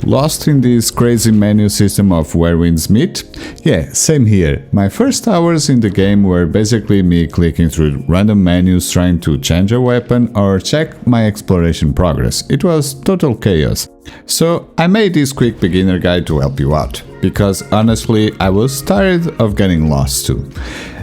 Lost in this crazy menu system of Where Winds Meet? Yeah, same here. My first hours in the game were basically me clicking through random menus trying to change a weapon or check my exploration progress. It was total chaos. So I made this quick beginner guide to help you out, because honestly I was tired of getting lost too.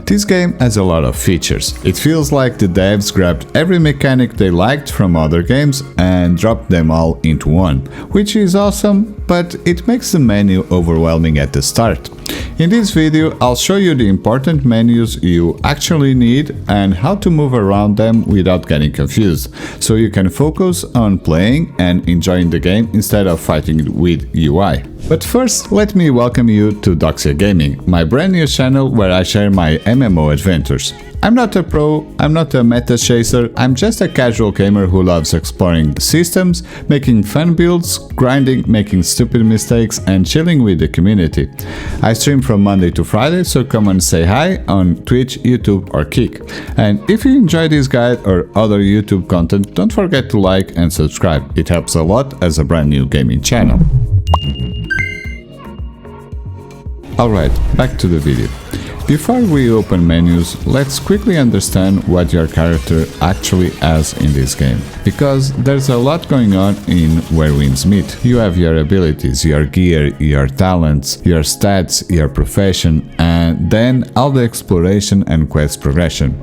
This game has a lot of features. It feels like the devs grabbed every mechanic they liked from other games and dropped them all into one, which is awesome, but it makes the menu overwhelming at the start. In this video, I'll show you the important menus you actually need and how to move around them without getting confused, so you can focus on playing and enjoying the game instead of fighting with UI. But first, let me welcome you to Doxia Gaming, my brand new channel where I share my MMO adventures. I'm not a pro, I'm not a meta chaser, I'm just a casual gamer who loves exploring the systems, making fun builds, grinding, making stupid mistakes and chilling with the community. I stream from Monday to Friday, so come and say hi on Twitch, YouTube or Kick. And if you enjoy this guide or other YouTube content, don't forget to like and subscribe, it helps a lot as a brand new gaming channel. Alright, back to the video. Before we open menus, let's quickly understand what your character actually has in this game. Because there's a lot going on in Where Winds Meet. You have your abilities, your gear, your talents, your stats, your profession, and then all the exploration and quest progression.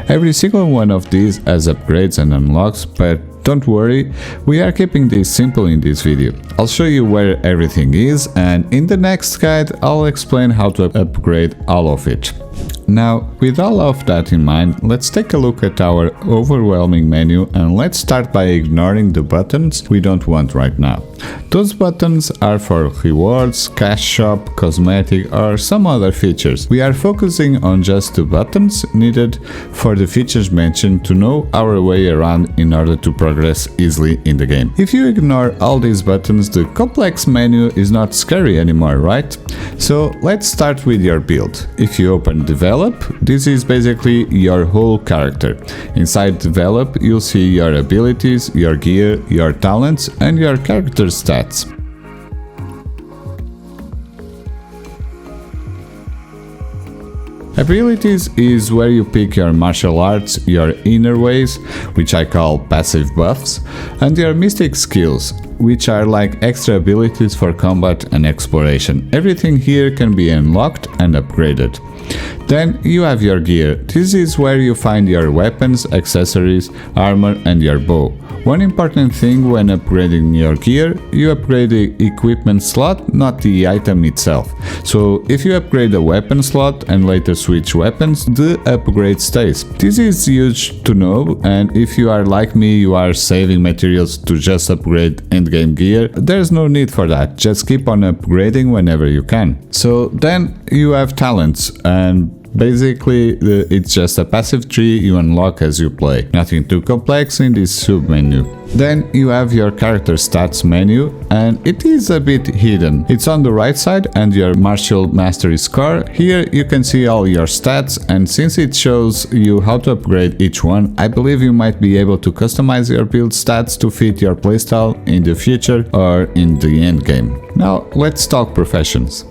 Every single one of these has upgrades and unlocks, but don't worry, we are keeping this simple in this video. I'll show you where everything is, and in the next guide I'll explain how to upgrade all of it. Now, with all of that in mind, let's take a look at our overwhelming menu and let's start by ignoring the buttons we don't want right now. Those buttons are for rewards, cash shop, cosmetic or some other features. We are focusing on just the buttons needed for the features mentioned to know our way around in order to progress easily in the game. If you ignore all these buttons, the complex menu is not scary anymore, right? So let's start with your build. If you open Develop, this is basically your whole character. Inside Develop, you'll see your abilities, your gear, your talents and your character stats. Abilities is where you pick your martial arts, your inner ways, which I call passive buffs, and your mystic skills, which are like extra abilities for combat and exploration. Everything here can be unlocked and upgraded. Then you have your gear. This is where you find your weapons, accessories, armor and your bow. One important thing when upgrading your gear, you upgrade the equipment slot, not the item itself. So if you upgrade a weapon slot and later switch weapons, the upgrade stays. This is huge to know, and if you are like me, you are saving materials to just upgrade endgame gear, there's no need for that, just keep on upgrading whenever you can. So then you have talents, and basically, it's just a passive tree you unlock as you play. Nothing too complex in this sub-menu. Then you have your character stats menu, and it is a bit hidden. It's on the right side and your martial mastery score. Here you can see all your stats, and since it shows you how to upgrade each one, I believe you might be able to customize your build stats to fit your playstyle in the future or in the end game. Now let's talk professions.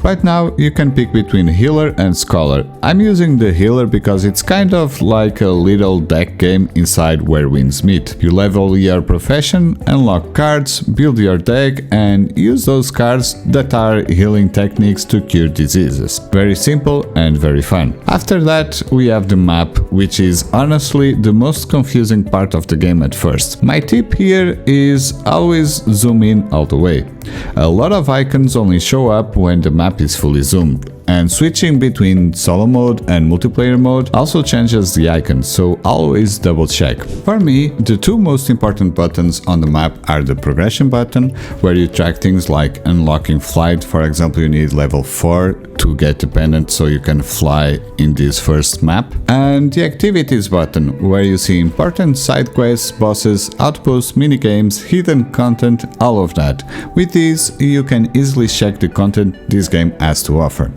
Right now you can pick between healer and scholar. I'm using the healer because it's kind of like a little deck game inside Where Winds Meet. You level your profession, unlock cards, build your deck and use those cards that are healing techniques to cure diseases. Very simple and very fun. After that we have the map, which is honestly the most confusing part of the game at first. My tip here is always zoom in all the way. A lot of icons only show up when the map is fully zoomed, and switching between solo mode and multiplayer mode also changes the icons, so always double check. For me, the two most important buttons on the map are the progression button, where you track things like unlocking flight. For example, you need level 4 to get dependent so you can fly in this first map, and the activities button, where you see important side quests, bosses, outposts, minigames, hidden content, all of that. With these, you can easily check the content this game has to offer.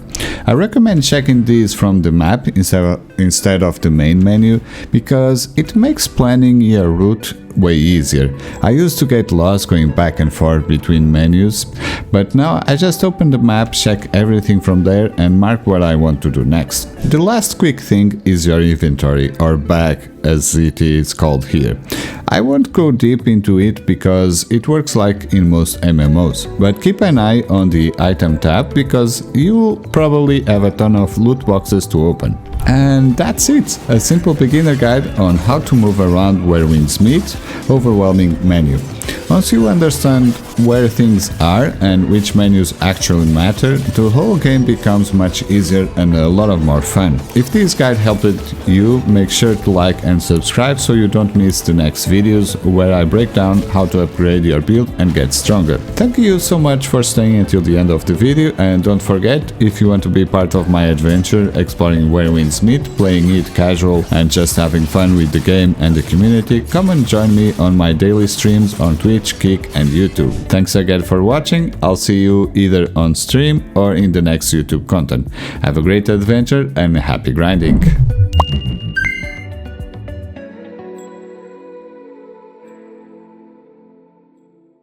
I recommend checking these from the map instead of the main menu because it makes planning your route way easier. I used to get lost going back and forth between menus, but now I just open the map, check everything from there and mark what I want to do next. The last quick thing is your inventory, or bag as it is called here. I won't go deep into it because it works like in most MMOs, but keep an eye on the item tab because you'll probably have a ton of loot boxes to open. And that's it, a simple beginner guide on how to move around where winds meet, overwhelming menu. Once you understand where things are and which menus actually matter, the whole game becomes much easier and a lot of more fun. If this guide helped you, make sure to like and subscribe so you don't miss the next videos where I break down how to upgrade your build and get stronger. Thank you so much for staying until the end of the video, and don't forget, if you want to be part of my adventure exploring where winds meet, playing it casual and just having fun with the game and the community, come and join me on my daily streams on Twitch, Kick and YouTube. Thanks again for watching. I'll see you either on stream or in the next YouTube content. Have a great adventure and happy grinding!